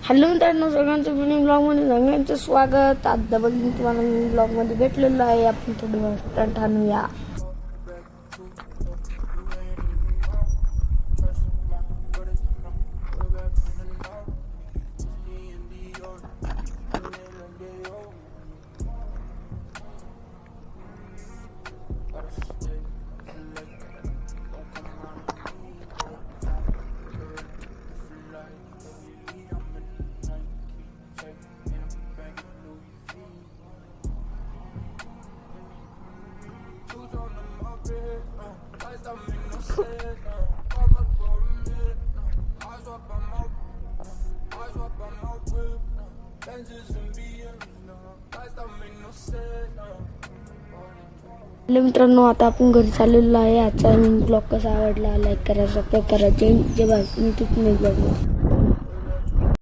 Hello मित्रांनो, सगळ्यांचं mini ब्लॉगमध्ये सगळ्यांचं स्वागत. आज डबल तुम्हाला मिनी ब्लॉगमध्ये भेटलेलं आहे. आपण थोडी कंटेंट आणूया. मित्रांनो, आता आपण घरी चाललेलो आहे. आजचा ब्लॉग कसा आवडला लाईक करा, सबस्क्राईब करा. जय भारत. ब्लॉग.